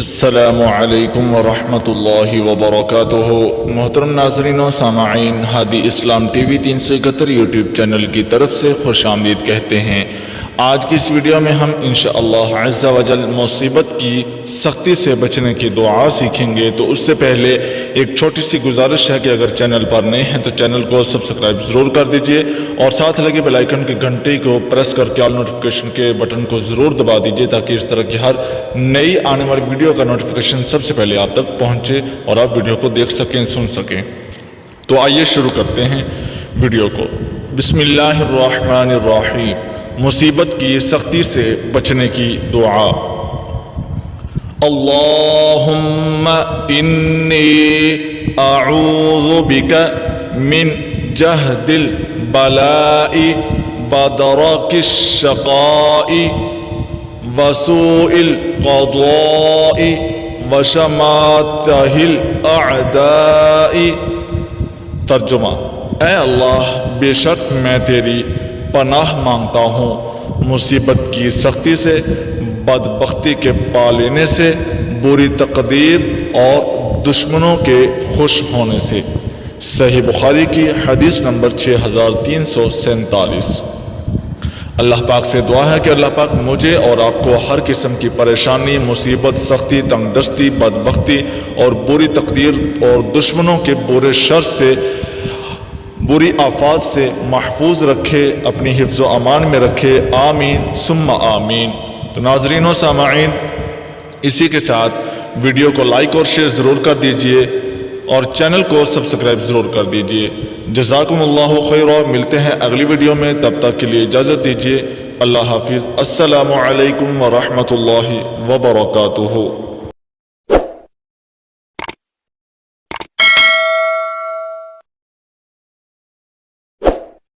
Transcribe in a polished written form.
السلام علیکم ورحمۃ اللہ وبرکاتہ۔ محترم ناظرین و سامعین، ہادی اسلام ٹی وی 371 یوٹیوب چینل کی طرف سے خوش آمدید کہتے ہیں۔ آج کی اس ویڈیو میں ہم انشاءاللہ عز و جل مصیبت کی سختی سے بچنے کی دعا سیکھیں گے۔ تو اس سے پہلے ایک چھوٹی سی گزارش ہے کہ اگر چینل پر نئے ہیں تو چینل کو سبسکرائب ضرور کر دیجئے اور ساتھ لگے بیل آئیکن کی گھنٹی کو پریس کر کے آل نوٹیفیکیشن کے بٹن کو ضرور دبا دیجئے تاکہ اس طرح کی ہر نئی آنے والی ویڈیو کا نوٹیفیکیشن سب سے پہلے آپ تک پہنچے اور آپ ویڈیو کو دیکھ سکیں، سن سکیں۔ تو آئیے شروع کرتے ہیں ویڈیو کو۔ بسم اللہ الرحمن الرحیم۔ مصیبت کی سختی سے بچنے کی دعا۔ اللہم انی اعوذ بک من جہد البلاء بدرک الشقاء وسوء القضاء وشماتہ الاعداء۔ ترجمہ: اے اللہ، بے شک میں تیری پناہ مانگتا ہوں مصیبت کی سختی سے، بدبختی کے پا لینے سے، بری تقدیر اور دشمنوں کے خوش ہونے سے۔ صحیح بخاری کی حدیث نمبر 6347۔ اللہ پاک سے دعا ہے کہ اللہ پاک مجھے اور آپ کو ہر قسم کی پریشانی، مصیبت، سختی، تنگ دستی، بدبختی اور بری تقدیر اور دشمنوں کے برے شر سے، بری آفات سے محفوظ رکھے، اپنی حفظ و امان میں رکھے۔ آمین ثم آمین۔ تو ناظرین و سامعین، اسی کے ساتھ ویڈیو کو لائک اور شیئر ضرور کر دیجئے اور چینل کو سبسکرائب ضرور کر دیجئے۔ جزاکم اللہ خیر۔ ملتے ہیں اگلی ویڈیو میں، تب تک کے لیے اجازت دیجئے۔ اللہ حافظ۔ السلام علیکم ورحمۃ اللہ وبرکاتہ۔